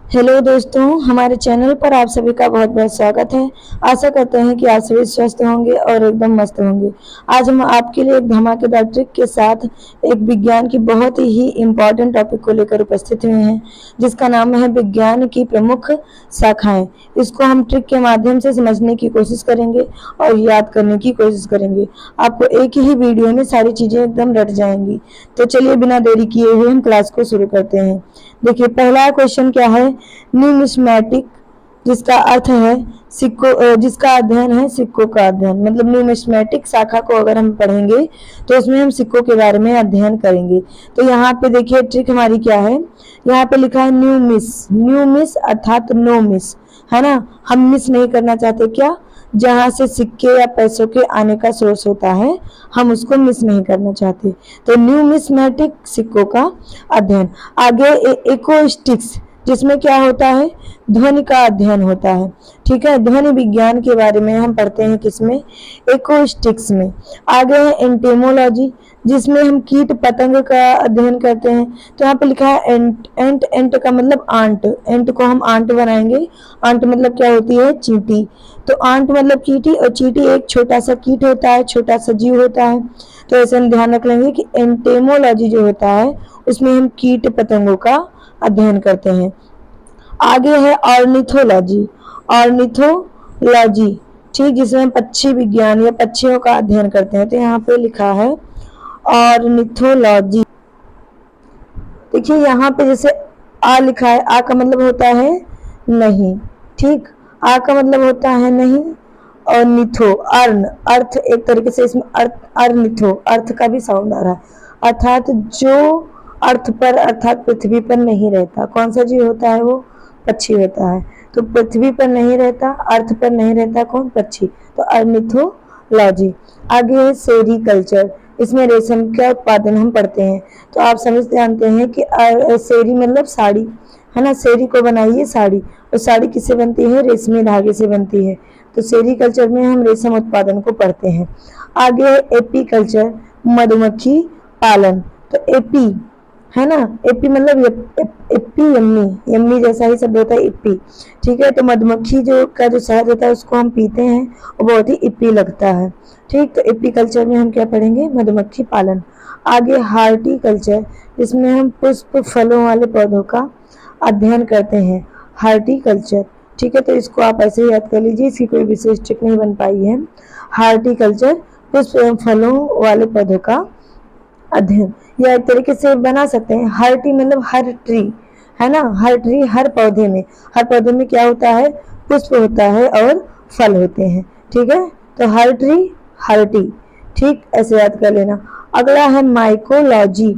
Hello दोस्तों, हमारे channel पर आप सभी का बहुत बहुत स्वागत है। आशा करते हैं कि आप सभी स्वस्थ होंगे और एकदम मस्त होंगे। आज हम आपके लिए एक धमाकेदार ट्रिक के साथ एक विज्ञान की बहुत ही इम्पोर्टेंट टॉपिक को लेकर उपस्थित हुए हैं, जिसका नाम है विज्ञान की प्रमुख शाखाएं। इसको हम ट्रिक के माध्यम से समझने की कोशिश करेंगे और याद करने की कोशिश करेंगे। आपको एक ही वीडियो में सारी चीज़ें एकदम रट जाएंगी। तो चलिए बिना देरी किए हुए हम क्लास को शुरू करते हैं। देखिए, पहला क्वेश्चन क्या है। न्यूमिस्मैटिक, जिसका अर्थ है सिक्कों, जिसका अध्ययन है सिक्कों का अध्ययन। मतलब न्यूमिस्मैटिक शाखा को अगर हम पढ़ेंगे तो उसमें हम सिक्कों के बारे में अध्ययन करेंगे। तो यहाँ पे देखिए ट्रिक हमारी क्या है। यहाँ पे लिखा है न्यूमिस, न्यूमिस अर्थात नो मिस, है ना। हम मिस नहीं करना चाहते क्या, जहाँ से सिक्के या पैसों के आने का सोर्स होता है, हम उसको मिस नहीं करना चाहते। तो न्यूमिस्मैटिक, सिक्कों का अध्ययन। आगे इकोस्टिक्स, जिसमें क्या होता है, ध्वनि का अध्ययन होता है। ठीक है, ध्वनि विज्ञान के बारे में हम पढ़ते हैं किसमें, इकोस्टिक्स में। आगे है एंटेमोलॉजी, जिसमें हम कीट पतंग का अध्ययन करते हैं। तो यहाँ पे लिखा है एंट, एंट एंट का मतलब आंट, एंट को हम आंट बनाएंगे। आंट मतलब क्या होती है, चींटी। तो आंट मतलब चींटी, और चींटी एक छोटा सा कीट होता है, छोटा सा जीव होता है। तो ऐसे हम ध्यान रख लेंगे कि एंटेमोलॉजी जो होता है उसमें हम कीट पतंगों का अध्ययन करते हैं। आगे है ऑर्निथोलॉजी, ऑर्निथोलॉजी, ठीक, जिसमें हम पक्षी विज्ञान या पक्षियों का अध्ययन करते हैं। तो यहाँ पे लिखा है ऑर्निथोलॉजी। देखिए यहाँ पे जैसे आ लिखा है, आ का मतलब होता है नहीं, ठीक, आ का मतलब होता है नहीं। और निथो, अर्ण, अर्थ, एक तरीके से इसमें अर्थ, अर्निथो, अर्थ का भी साउंड आ रहा है, अर्थात जो अर्थ पर अर्थात पृथ्वी पर नहीं रहता। कौन सा जीव होता है, वो पक्षी होता है। तो पृथ्वी पर नहीं रहता, अर्थ पर नहीं रहता, कौन, पक्षी। तो अर्निथोलॉजी। आगे है सेरीकल्चर, इसमें रेशम का उत्पादन हम पढ़ते हैं। तो आप समझ जानते हैं कि सेरी मतलब साड़ी, है ना। सेरी को बनाइए साड़ी, और साड़ी किससे बनती है, रेशमी धागे से बनती है। तो सेरीकल्चर में हम रेशम उत्पादन को पढ़ते हैं। आगे है एपीकल्चर, मधुमक्खी पालन। तो एपी, है ना, एपी मतलब एप्पी, यम्मी, यम्मी जैसा ही शब्द होता है, इप्पी। ठीक है, तो मधुमक्खी जो का जो शहद होता है उसको हम पीते हैं और बहुत ही इप्पी लगता है। ठीक, तो एपीकल्चर में हम क्या पढ़ेंगे, मधुमक्खी पालन। आगे हार्टिकल्चर, जिसमें हम पुष्प फलों वाले पौधों का अध्ययन करते हैं, हार्टिकल्चर। ठीक है, तो इसको आप ऐसे ही याद कर लीजिए, इसकी कोई विशेष ट्रिक नहीं बन पाई है। हार्टिकल्चर, पुष्प एवं फलों वाले पौधों का अध्ययन, या एक तरीके से बना सकते हैं हर ट्री मतलब हर ट्री, है ना। हर ट्री, हर पौधे में, हर पौधे में क्या होता है, पुष्प होता है और फल होते हैं। ठीक है, तो हर ट्री, हर टी, ठीक, ऐसे याद कर लेना। अगला है माइकोलॉजी,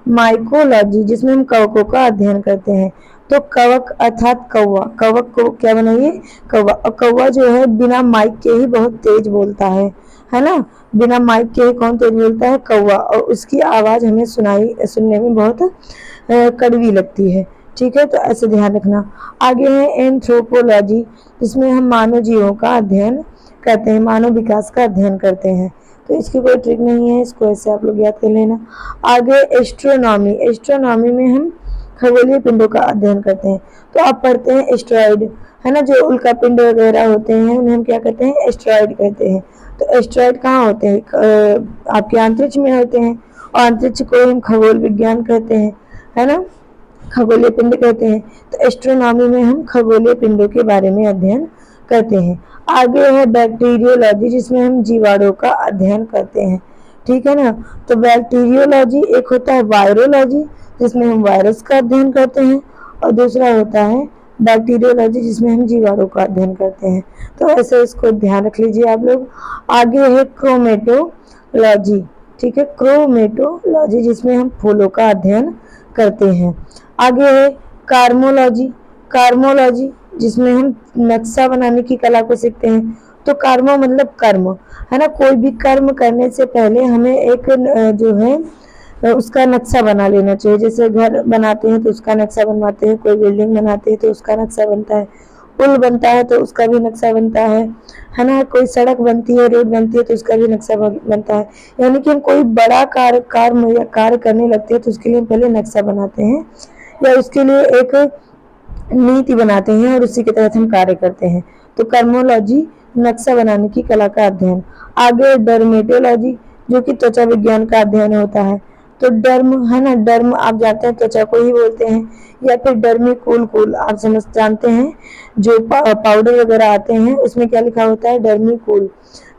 माइकोलॉजी, जिसमें हम कवकों का अध्ययन करते हैं। तो कवक अर्थात कौवा, कवक को क्या बनाइए, कौवा। और कौवा जो है बिना माइक के ही बहुत तेज बोलता है ना। बिना माइक के ही कौन तेज बोलता है, कौवा, और उसकी आवाज हमें सुनने में बहुत कड़वी लगती है। ठीक है, तो ऐसे ध्यान रखना। आगे है एंथ्रोपोलॉजी, जिसमें हम मानव जीवों का अध्ययन करते हैं, मानव विकास का अध्ययन करते हैं। तो इसकी कोई ट्रिक नहीं है, इसको ऐसे आप लोग याद कर लेना। आगे एस्ट्रोनॉमी, एस्ट्रोनॉमी में हम खगोलीय पिंडों का अध्ययन करते हैं। तो आप पढ़ते हैं एस्ट्रॉइड, है ना, जो उल्का पिंड वगैरह होते हैं उन्हें हम क्या कहते हैं, एस्ट्रॉइड कहते हैं। तो एस्ट्रॉइड कहाँ होते हैं, आपके अंतरिक्ष में होते हैं, और अंतरिक्ष को हम खगोल विज्ञान कहते हैं, है ना, खगोलीय पिंड कहते हैं। तो एस्ट्रोनॉमी में हम खगोलीय पिंडों के बारे में अध्ययन करते हैं। आगे है बैक्टीरियोलॉजी, जिसमें हम जीवाणुओं का अध्ययन करते हैं। ठीक है ना। तो बैक्टीरियोलॉजी, एक होता है वायरोलॉजी, जिसमें हम वायरस का अध्ययन करते हैं, और दूसरा होता है बैक्टीरियोलॉजी, जिसमें हम जीवाणुओं का अध्ययन करते हैं। तो ऐसे इसको ध्यान रख लीजिए आप लोग। आगे है क्रोमेटोलॉजी, ठीक है, क्रोमेटोलॉजी, जिसमें हम फूलों का अध्ययन करते हैं। आगे है कार्मोलॉजी, कार्मोलॉजी, जिसमें हम नक्शा बनाने की कला को सीखते हैं। तो कार्मो मतलब कर्म, है ना। कोई भी कर्म करने से पहले हमें एक जो है उसका नक्शा बना लेना चाहिए। जैसे घर बनाते हैं तो उसका नक्शा बनवाते हैं, कोई बिल्डिंग बनाते हैं तो उसका नक्शा बनता है, पुल बनता है तो उसका भी नक्शा बनता है ना। कोई सड़क बनती है, रोड बनती है तो उसका भी नक्शा बनता है। यानी कि हम कोई बड़ा कार्य करने लगते हैं तो उसके लिए हम पहले नक्शा बनाते हैं, या उसके लिए एक नीति बनाते हैं और उसी के तहत हम कार्य करते हैं। तो कर्मोलॉजी नक्शा बनाने की कला का अध्ययन। आगे डर्मेटोलॉजी जो कि त्वचा विज्ञान का अध्ययन होता है। तो डर्म है ना, डर्म आप जानते हैं त्वचा को ही बोलते हैं, या फिर डर्मिकूल आप समझ जानते हैं जो पाउडर वगैरह आते हैं उसमें क्या लिखा होता है, डर्मिकूल।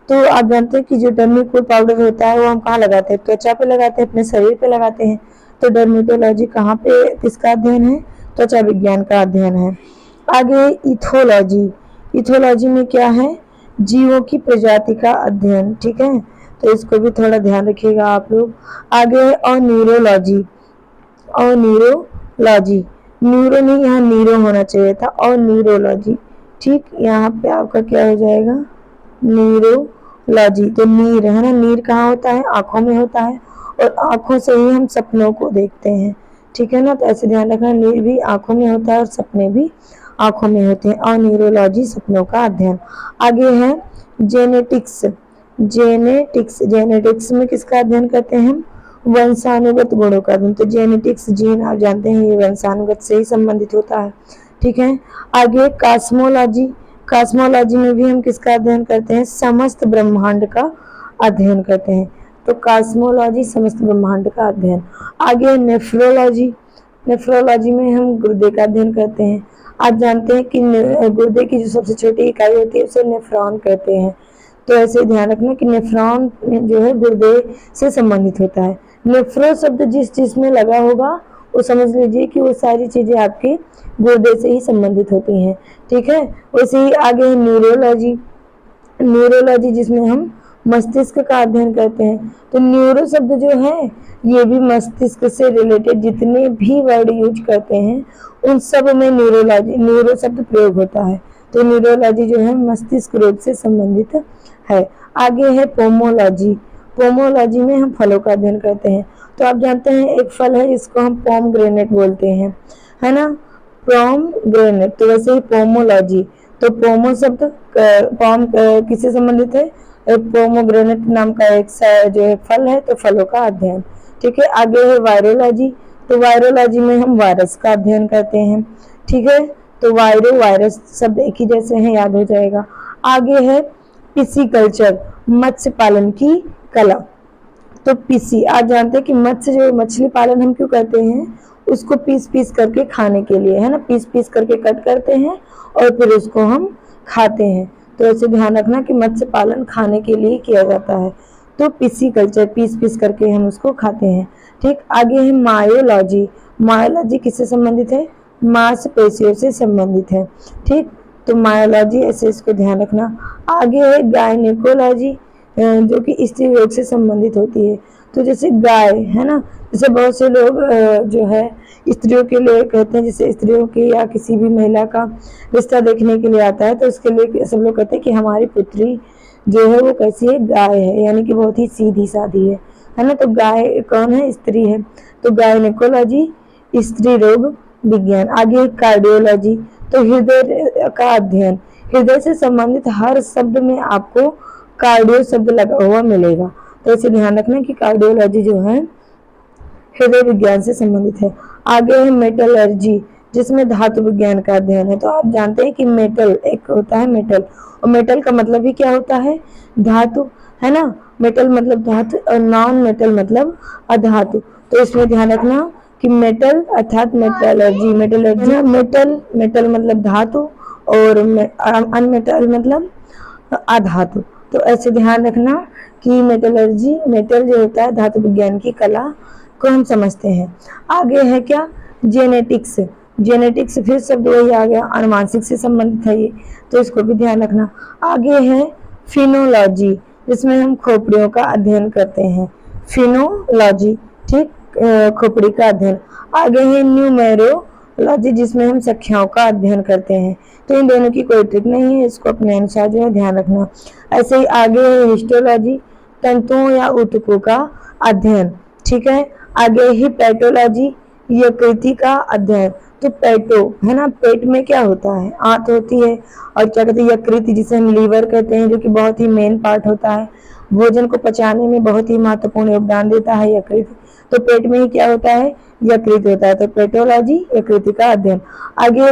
तो आप जानते हैं कि जो डर्मिकूल पाउडर होता है वो हम कहाँ लगाते हैं, त्वचा पे लगाते हैं, अपने शरीर पे लगाते हैं। तो डर्मेटोलॉजी कहाँ पे किसका अध्ययन है, त्वचा विज्ञान का अध्ययन है। आगे इथोलॉजी, इथोलॉजी में क्या है, जीवों की प्रजाति का अध्ययन, ठीक है, तो इसको भी थोड़ा ध्यान रखिएगा आप लोग। आगे और न्यूरोलॉजी, और न्यूरोलॉजी, न्यूरो नहीं यहाँ नीरो होना चाहिए था, और न्यूरोलॉजी, ठीक, यहाँ पे आपका क्या हो जाएगा, न्यूरोलॉजी। तो नीर है ना, नीर कहाँ होता है, आंखों में होता है, और आंखों से ही हम सपनों को देखते हैं, ठीक है ना, तो ऐसे ध्यान रखना, नीर भी आंखों में होता है और सपने भी आंखों में होते हैं। और न्यूरोलॉजी सपनों का अध्ययन। आगे है जेनेटिक्स, जेनेटिक्स, जेनेटिक्स में किसका अध्ययन करते हैं हम, वंशानुगत गुणों का अध्ययन। तो जेनेटिक्स, जीन आप जानते हैं ये वंशानुगत से ही संबंधित होता है, ठीक है। आगे कॉस्मोलॉजी, कॉस्मोलॉजी में भी हम किसका अध्ययन करते हैं, समस्त ब्रह्मांड का अध्ययन करते हैं। तो कॉस्मोलॉजी समस्त ब्रह्मांड का अध्ययन। आगे नेफ्रोलॉजी, नेफ्रोलॉजी में हम गुर्दे का अध्ययन करते हैं। आप जानते हैं कि गुर्दे की जो सबसे छोटी इकाई होती है उसे नेफ्रॉन कहते हैं। तो ऐसे ध्यान रखना कि नेफ्रॉन जो है गुर्दे से संबंधित होता है। नेफ्रो शब्द जिस चीज में लगा होगा वो समझ लीजिए कि वो सारी चीजें आपके गुर्दे से ही संबंधित होती हैं, ठीक है। वैसे ही आगे है न्यूरोलॉजी, न्यूरोलॉजी जिसमें हम मस्तिष्क का अध्ययन करते हैं। तो न्यूरो शब्द जो है ये भी मस्तिष्क से रिलेटेड जितने भी वर्ड यूज करते हैं उन सब में न्यूरोलॉजी, न्यूरो शब्द प्रयोग होता है। तो न्यूरोलॉजी जो है मस्तिष्क रोग से संबंधित है। आगे है पोमोलॉजी, पोमोलॉजी में हम फलों का अध्ययन करते हैं। तो आप जानते हैं एक फल है इसको हम पोमग्रेनेट बोलते हैं, है ना, पोमग्रेनेट। तो वैसे ही पोमोलॉजी, तो पोमो शब्द पोम किससे संबंधित है, पोमोग्रेनेट नाम का एक जो है फल है, तो फलों का अध्ययन, ठीक है। आगे है वायरोलॉजी, तो वायरोलॉजी में हम वायरस का अध्ययन करते हैं, ठीक है। तो वायरो वायरस शब्द एक ही जैसे हैं, याद हो जाएगा। आगे है पिसीकल्चर, मत्स्य पालन की कला। तो पिसी आप जानते हैं कि मत्स्य जो मछली पालन हम क्यों करते हैं, उसको पीस पीस करके खाने के लिए, है ना, पीस पीस करके कट करते हैं और फिर उसको हम खाते हैं। तो ऐसे ध्यान रखना कि मत्स्य पालन खाने के लिए किया जाता है। तो पिसीकल्चर, पीस पीस करके हम उसको खाते हैं, ठीक। आगे है मायोलॉजी, मायोलॉजी किससे संबंधित है, मांसपेशियों से संबंधित है, ठीक। तो मायोलॉजी ऐसे इसको ध्यान रखना। आगे है गायनेकोलॉजी जो कि स्त्री रोग से संबंधित होती है। तो जैसे गाय है ना, जैसे बहुत से लोग जो है स्त्रियों के लिए कहते हैं, जैसे स्त्रियों के या किसी भी महिला का रिश्ता देखने के लिए आता है तो उसके लिए सब लोग कहते हैं कि हमारी पुत्री जो है वो कैसी है, गाय है, यानी कि बहुत ही सीधी सादी है ना। तो गाय कौन है, स्त्री है। तो गायनेकोलॉजी स्त्री रोग विज्ञान। आगे कार्डियोलॉजी, तो हृदय का अध्ययन, हृदय से संबंधित हर शब्द में आपको कार्डियो शब्द लगा हुआ मिलेगा। तो इसे ध्यान रखना कि कार्डियोलॉजी जो है हृदय विज्ञान से संबंधित है। आगे है मेटलर्जी जिसमें धातु विज्ञान का अध्ययन है। तो आप जानते हैं कि मेटल एक होता है मेटल, और मेटल का मतलब ही क्या होता है, धातु, है ना। मेटल मतलब धातु और नॉन मेटल मतलब अधातु। तो इसमें ध्यान रखना कि मेटल अर्थात मेटलर्जी, मेटलर्जी मेटल, मेटल मतलब धातु और अनमेटल मतलब अधातु। तो ऐसे ध्यान रखना कि मेटलर्जी, मेटल जो होता है धातु विज्ञान की कला को हम समझते हैं। आगे है क्या, जेनेटिक्स, जेनेटिक्स फिर शब्द वही आ गया, अनुवांशिक से संबंधित है ये, तो इसको भी ध्यान रखना। आगे है फिनोलॉजी जिसमें हम खोपड़ियों का अध्ययन करते हैं, फिनोलॉजी, ठीक, खोपड़ी का अध्ययन। आगे है न्यूमेरोलॉजी जिसमें हम संख्याओं का अध्ययन करते हैं। तो इन दोनों की कोई ट्रिक नहीं है, इसको अपने अनुसार जो है ध्यान रखना। ऐसे ही आगे है हिस्टोलॉजी, तंतुओं या ऊतकों का अध्ययन, ठीक है। आगे ही पैटोलॉजी, यकृति का अध्ययन। तो पेटो है ना, पेट में क्या होता है, आंत होती है, और क्या कहते हैं यकृति जिसे हम लीवर कहते हैं, जो कि बहुत ही मेन पार्ट होता है, भोजन को पचाने में बहुत ही महत्वपूर्ण योगदान देता है यकृत। तो पेट में ही क्या होता है, यकृत होता है। तो पेट्रोलॉजी यकृत का अध्ययन। आगे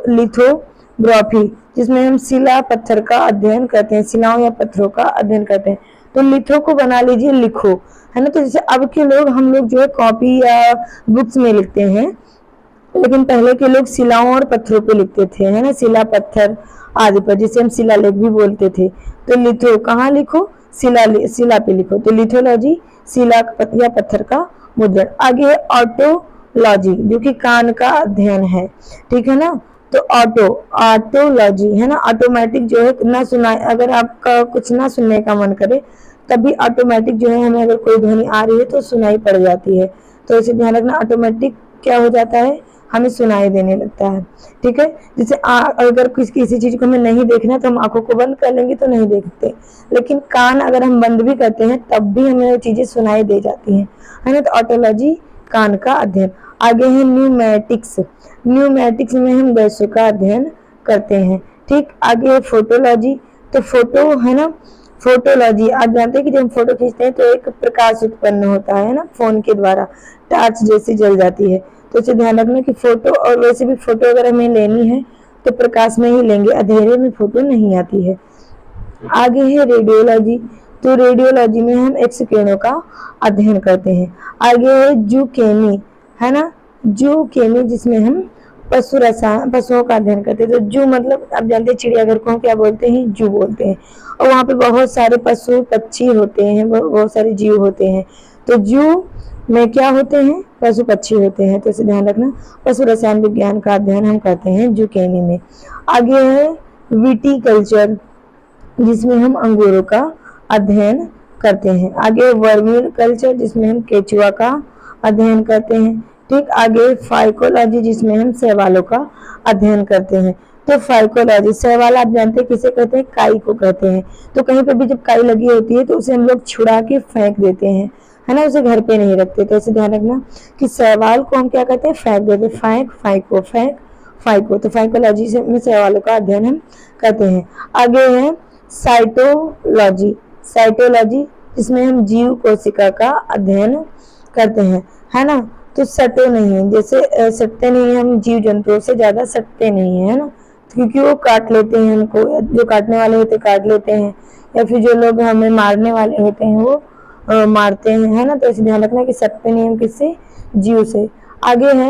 लिथोग्राफी, जिसमें हम शिला पत्थर का अध्ययन करते हैं, शिलाओं या पत्थरों का अध्ययन करते हैं। तो लिथो को बना लीजिए लिखो, है ना। तो जैसे अब के लोग हम लोग जो है कॉपी या बुक्स में लिखते हैं, लेकिन पहले के लोग शिलाओं और पत्थरों पे लिखते थे, है ना, शिला पत्थर आदि पर, जिसे हम शिलालेख भी बोलते थे। तो लिथो कहाँ लिखो, शिला पे लिखो। तो लिथोलॉजी शिला या पत्थर का मुद्रण। आगे है ऑटोलॉजी, जो कि कान का अध्ययन है, ठीक है ना। तो ऑटोलॉजी है ना, ऑटोमेटिक जो है ना सुना, अगर आपका कुछ ना सुनने का मन करे तभी ऑटोमेटिक जो है हमें अगर कोई ध्वनि आ रही है तो सुनाई पड़ जाती है। तो इसे ध्यान रखना, ऑटोमेटिक क्या हो जाता है, हमें सुनाई देने लगता है, ठीक है। जैसे अगर किसी चीज को हमें नहीं देखना तो हम आंखों को बंद कर लेंगे तो नहीं देखते, लेकिन कान अगर हम बंद भी करते हैं तब भी हमें वो चीजें सुनाई दे जाती हैं, है ना। तो ऑटोलॉजी कान का अध्ययन। आगे है न्यूमेटिक्स, न्यूमेटिक्स में हम गैसों का अध्ययन करते हैं, ठीक। आगे है फोटोलॉजी, तो फोटो है ना, फोटोलॉजी आप जानते हैं कि जब हम फोटो खींचते हैं तो एक प्रकाश उत्पन्न होता है ना, फोन के द्वारा टार्च जैसी जल जाती है। तो इसे ध्यान रखना कि फोटो, और वैसे भी फोटो अगर हमें लेनी है तो प्रकाश में ही लेंगे, अंधेरे में फोटो नहीं आती है। आगे है रेडियोलॉजी, तो रेडियोलॉजी में हम एक्स किरणों का अध्ययन करते हैं। आगे है जूकेमी, है ना, जूकेमी, जिसमें हम पशुओं का अध्ययन करते हैं। तो जू मतलब आप जानते हैं चिड़ियाघर को हम क्या बोलते हैं, जू बोलते हैं, और वहाँ पे बहुत सारे पशु पक्षी होते हैं, बहुत सारे जीव होते हैं। तो जू में क्या होते हैं, पशु पक्षी होते हैं। तो इसे ध्यान रखना, पशु रसायन विज्ञान का अध्ययन हम करते हैं जूकेमी में। आगे है विटीकल्चर, जिसमें हम अंगूरों का अध्ययन करते हैं। आगे वर्मीकल्चर, जिसमें हम केचुआ का अध्ययन करते हैं, ठीक। आगे फाइकोलॉजी, जिसमें हम शैवालों का अध्ययन करते हैं। तो फाइकोलॉजी, शैवाल आप जानते हैं किसे कहते हैं, काई को कहते हैं। तो कहीं पर भी जब काई लगी होती है तो उसे हम लोग छुड़ा के फेंक देते हैं, है ना, उसे घर पे नहीं रखते। तो ऐसे ध्यान रखना कि शैवाल को हम क्या कहते हैं, फेंक देते, फेंक, फाइको, फेंक, फाइको। तो फाइकोलॉजी से में शैवालों का अध्ययन हम करते हैं। आगे है साइटोलॉजी, साइटोलॉजी, जिसमें हम जीव कोशिका का अध्ययन करते हैं, है ना। तो सटे नहीं है, जैसे सटते नहीं है हम, जीव जंतुओं से ज्यादा सटते नहीं है ना, क्योंकि वो काट लेते हैं हमको, जो काटने वाले होते काट लेते हैं, या फिर जो लोग हमें मारने वाले होते हैं वो मारते हैं, है ना। तो इसे ध्यान रखना कि सटते नहीं हम किससे, जीव से। आगे है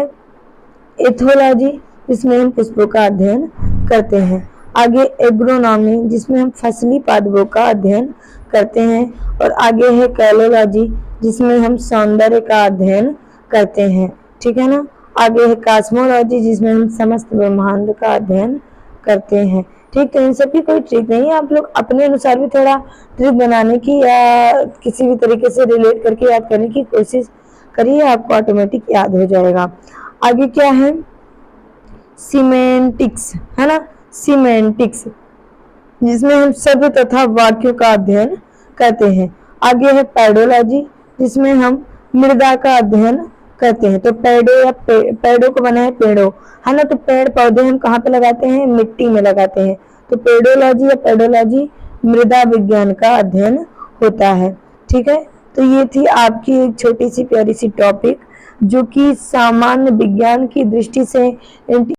एथोलॉजी, जिसमें हम पुष्पों का अध्ययन करते हैं। आगे एग्रोनॉमी, जिसमें हम फसली पादपों का अध्ययन करते हैं। और आगे है कैलोलॉजी, जिसमें हम सौंदर्य का अध्ययन करते हैं, ठीक है ना। आगे है कॉस्मोलॉजी, जिसमें हम समस्त ब्रह्मांड का अध्ययन करते हैं, ठीक। तो इन सब की कोई ट्रिक नहीं है, आप लोग अपने अनुसार भी थोड़ा ट्रिक बनाने की या किसी भी तरीके से रिलेट करके याद करने की कोशिश करिए, आपको ऑटोमेटिक याद हो जाएगा। आगे क्या है, सीमेंटिक्स, है ना, सीमेंटिक्स, जिसमें हम शब्द तथा वाक्यों का अध्ययन करते हैं। आगे है पेडोलॉजी, जिसमें हम मृदा का अध्ययन करते हैं। तो पेड़ों को बना है पेड़ों, है ना। तो पेड़ पौधे हम कहाँ पे लगाते हैं, मिट्टी में लगाते हैं। तो पेडोलॉजी या पेडोलॉजी मृदा विज्ञान का अध्ययन होता है, ठीक है। तो ये थी आपकी एक छोटी सी प्यारी सी टॉपिक, जो कि सामान्य विज्ञान की दृष्टि से